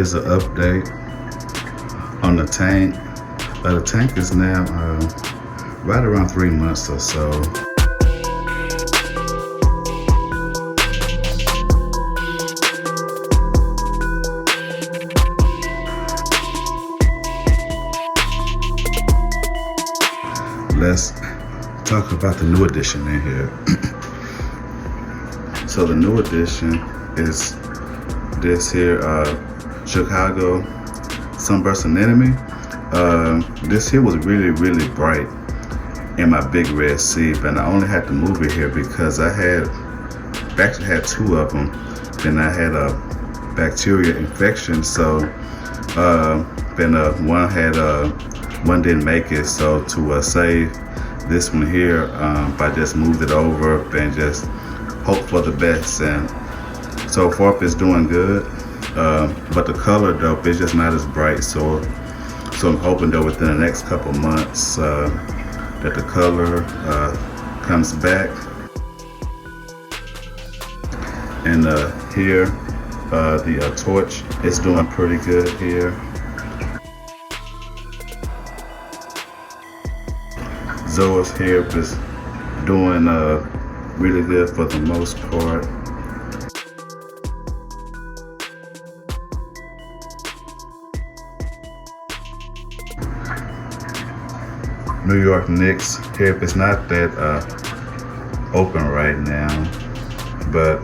is an update on the tank. The tank is now right around 3 months or so. Let's talk about the new addition in here. So the new addition is this here, Chicago Sunburst Anemone. This here was really bright in my big Redsea, and I only had to move it here because I actually had 2 of them. Then I had a bacteria infection, so then one didn't make it. So to save this one here, I just moved it over and just hope for the best. And so far it's doing good, but the color though, it's just not as bright. So I'm hoping that within the next couple months that the color comes back. And here, the torch is doing pretty good here. Zoa's here is doing really good for the most part. New York Knicks here is not that open right now, but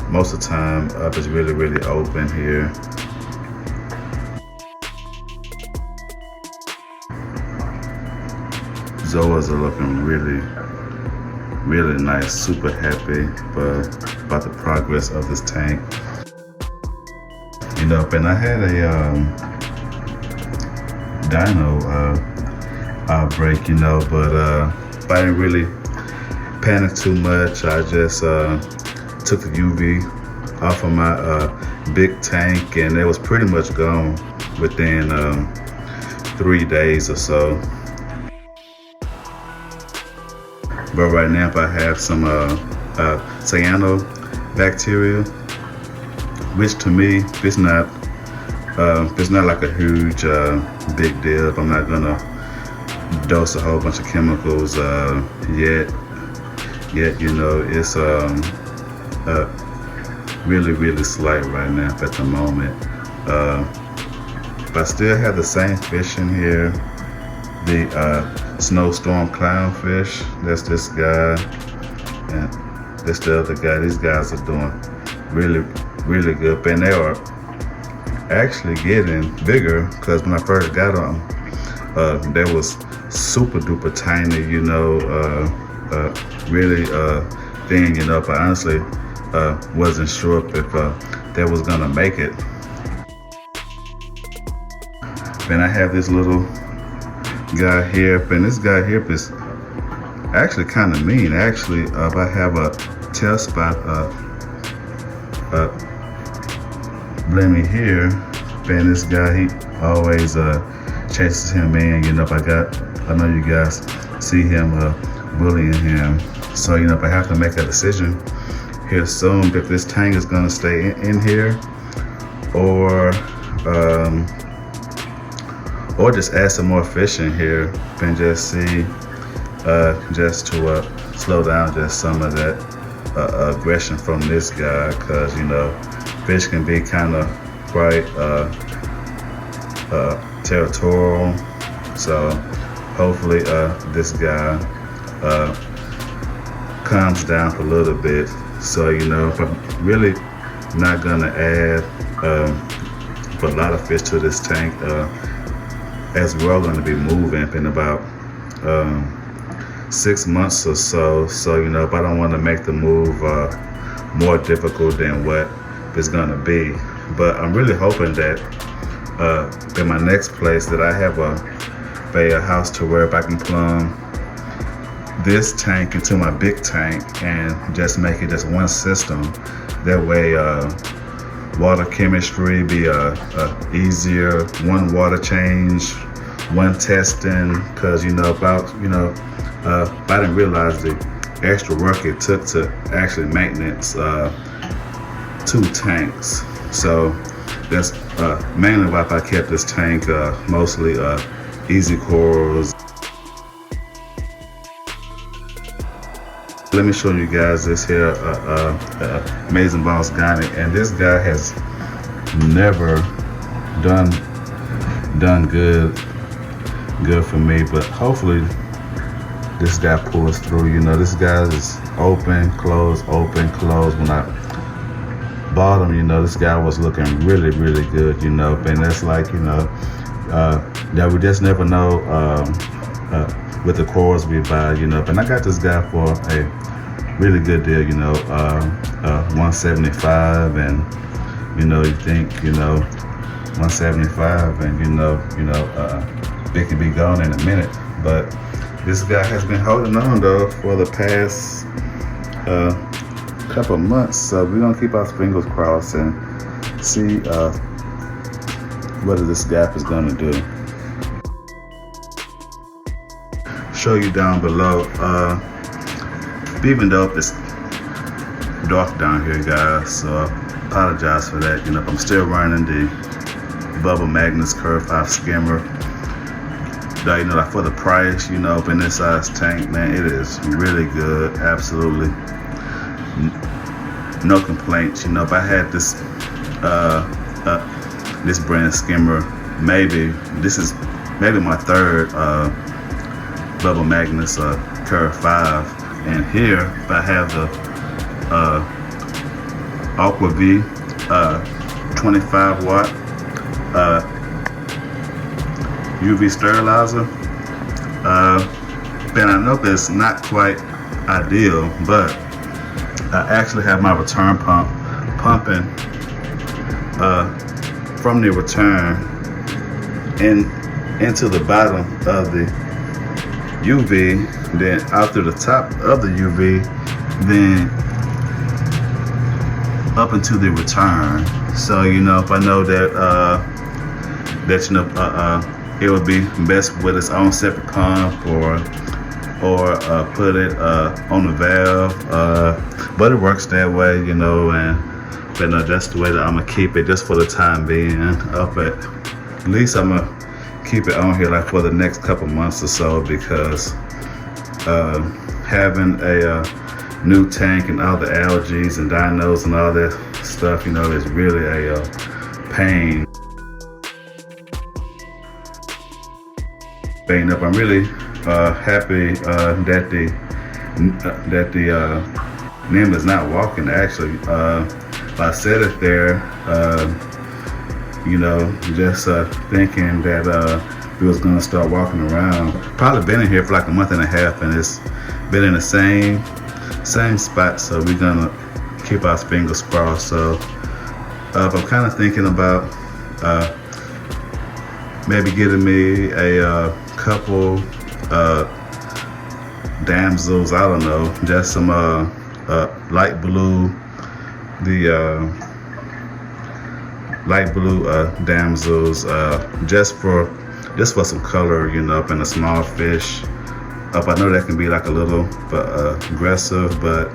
most of the time it's really open here. Zoas are looking really nice, super happy about the progress of this tank. You know, and I had a dino outbreak, you know, but I didn't really panic too much. I just took the UV off of my big tank, and it was pretty much gone within 3 days or so. But right now, if I have some cyanobacteria, which to me, it's not like a huge big deal. I'm not gonna dose a whole bunch of chemicals yet. You know, it's really slight right now at the moment. But I still have the same fish in here. The snowstorm clownfish, that's this guy, and this the other guy. These guys are doing really good, and they are actually getting bigger, because when I first got them, they was super duper tiny, you know, really thin, you know, but honestly wasn't sure if they was gonna make it. Then I have this little guy here, and this guy here is actually kind of mean. Actually, if I have a tail spot blaming here, and this guy, he always chases him in. You know, I know you guys see him bullying him. So, you know, if I have to make a decision here soon, if this tank is gonna stay in here, or just add some more fish in here and just see, just to slow down just some of that aggression from this guy, because, you know, fish can be kind of quite territorial. So hopefully this guy calms down a little bit. So, you know, if I'm really not gonna add a lot of fish to this tank, as we're going to be moving in about 6 months or so. So, you know, if I don't want to make the move more difficult than what it's going to be. But I'm really hoping that in my next place that I have a house to where if I can plumb this tank into my big tank and just make it just one system. That way water chemistry be easier, one water change, one testing, because you know I didn't realize the extra work it took to actually maintenance 2 tanks. So That's mainly why I kept this tank, mostly easy corals. Let me show you guys this here amazing boss Ghani, and this guy has never done good for me, but hopefully this guy pulls through. You know, this guy is open, close, open, close. When I bought him, you know, this guy was looking really good, you know, and that's like, you know, that we just never know with the corals we buy, you know. And I got this guy for a really good deal, you know, 175, and you know, you think, you know, 175, and you know, it could be gone in a minute. But this guy has been holding on though for the past couple of months, so we're gonna keep our fingers crossed and see what this gap is gonna do. Show you down below. Even though it's dark down here, guys, so I apologize for that. You know, I'm still running the Bubble Magnus Curve 5 skimmer. You know, like for the price, you know, in this size tank, man, it is really good. Absolutely no complaints. You know, if I had this this brand skimmer, this is maybe my third Bubble Magnus Curve 5. And here, if I have the Aqua V 25 watt UV sterilizer, then I know that's not quite ideal, but I actually have my return pump pumping from the return into the bottom of the UV, then out through the top of the UV, then up into the return. So, you know, if I know that you know, it would be best with its own separate pump, or put it on the valve, but it works that way, you know. But no, that's the way that I'm gonna keep it just for the time being. At least I'm gonna keep it on here like for the next couple months or so, because having a new tank and all the algae and dinos and all that stuff, you know, is really a pain. I'm really happy that the nymph is not walking. Actually, I said it there, you know, just thinking that we was gonna start walking around. Probably been in here for like a month and a half, and it's been in the same spot. So we're gonna keep our fingers crossed. So I'm kind of thinking about maybe getting me a couple damsels. I don't know, just some light blue, light blue damsels, just for some color, you know, and a small fish. I know that can be like a little aggressive, but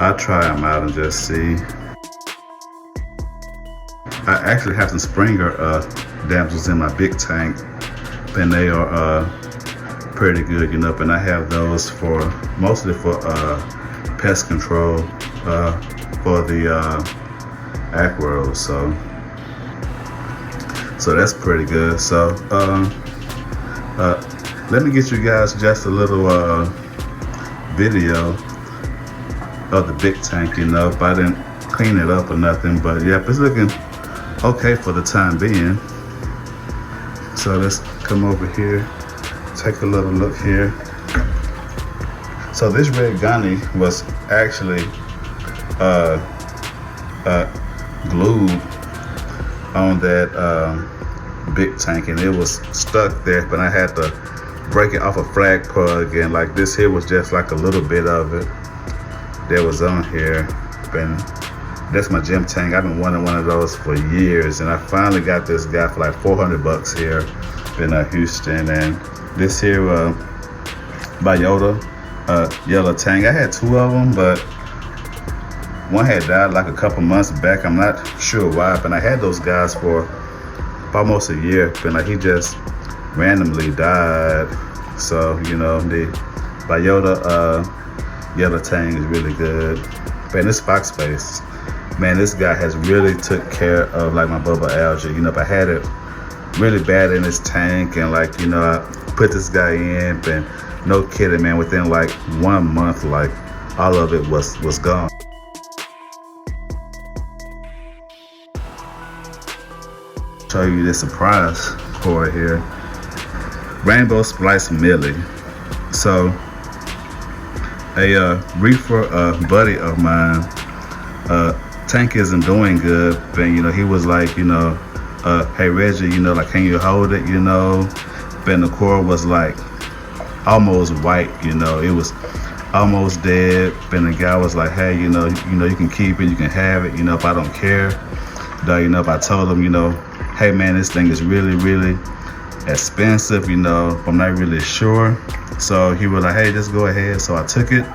I'll try them out and just see. I actually have some Springer damsels in my big tank, and they are pretty good, you know, and I have those mostly for pest control for the aquariums, so that's pretty good. So let me get you guys just a little video of the big tank, you know, if I didn't clean it up or nothing, but yeah, it's looking okay for the time being. So let's come over here, take a little look here. So this red gunny was actually glued on that big tank, and it was stuck there, but I had to break it off a flag plug, and like this here was just like a little bit of it that was on here. And that's my gym tank. I've been wanting one of those for years, and I finally got this guy for like $400 here in Houston. And this here Biota yellow tank, I had two of them, but One had died like a couple months back. I'm not sure why, but I had those guys for almost a year, but like he just randomly died. So you know, the biota yellow tang is really good. Man, this fox face, man, this guy has really took care of like my bubble algae. You know, if I had it really bad in this tank, and like, you know, I put this guy in, and no kidding, man, within like 1 month, like all of it was gone. Show you this surprise for here. Rainbow Splice Millie. So a Reefer buddy of mine, tank isn't doing good, and you know, he was like, you know, hey Reggie, you know, like, can you hold it, you know? And the core was like almost white, you know, it was almost dead. And the guy was like, hey, you know, you can keep it, you can have it, you know, if I don't care. You know, if I told him, you know, hey man, this thing is really expensive, you know, I'm not really sure. So he was like, hey, just go ahead. So I took it,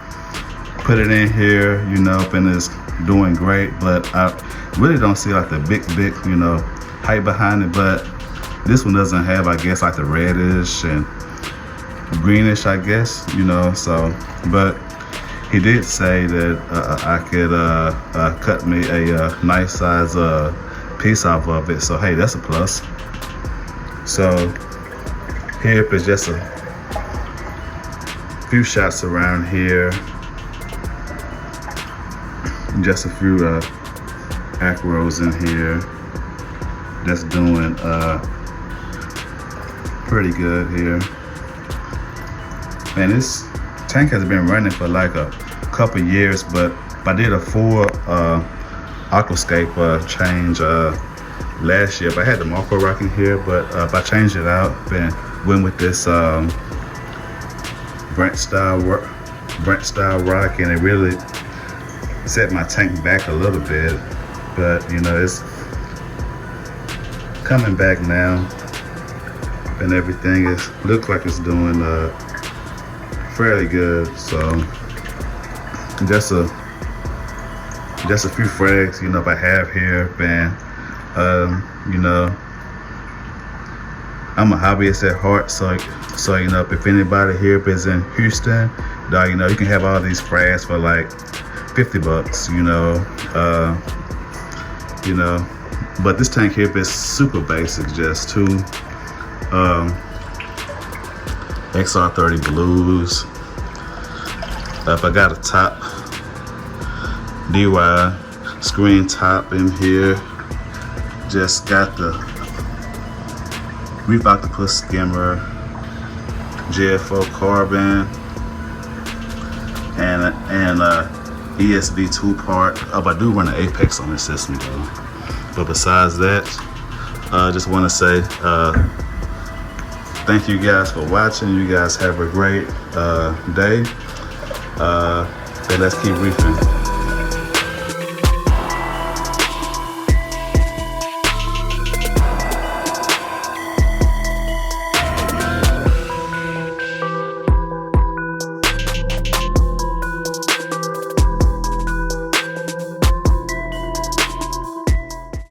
put it in here, you know, and it's doing great. But I really don't see like the big, you know, hype behind it. But this one doesn't have, I guess, like the reddish and greenish, I guess, you know. So, but he did say that I could cut me a nice size piece off of it. So hey, that's a plus. So here is just a few shots around here, just a few acros in here that's doing pretty good here. And this tank has been running for like a couple years, but I did a full aquascape change last year. But I had the Marco rock in here, but I changed it out and went with this Brent style rock, and it really set my tank back a little bit. But you know, it's coming back now, and everything looks like it's doing fairly good. So just a few frags, you know, if I have here, man. You know, I'm a hobbyist at heart, so you know, if anybody here is in Houston, you know, you can have all these frags for like $50, you know. But this tank here is super basic, just two XR30 blues. If I got a top DY screen top in here, just got the Reef Octopus skimmer, GFO carbon, and ESV 2-part. Oh, I do run an Apex on this system though. But besides that, just want to say thank you guys for watching. You guys have a great day. And let's keep reefing.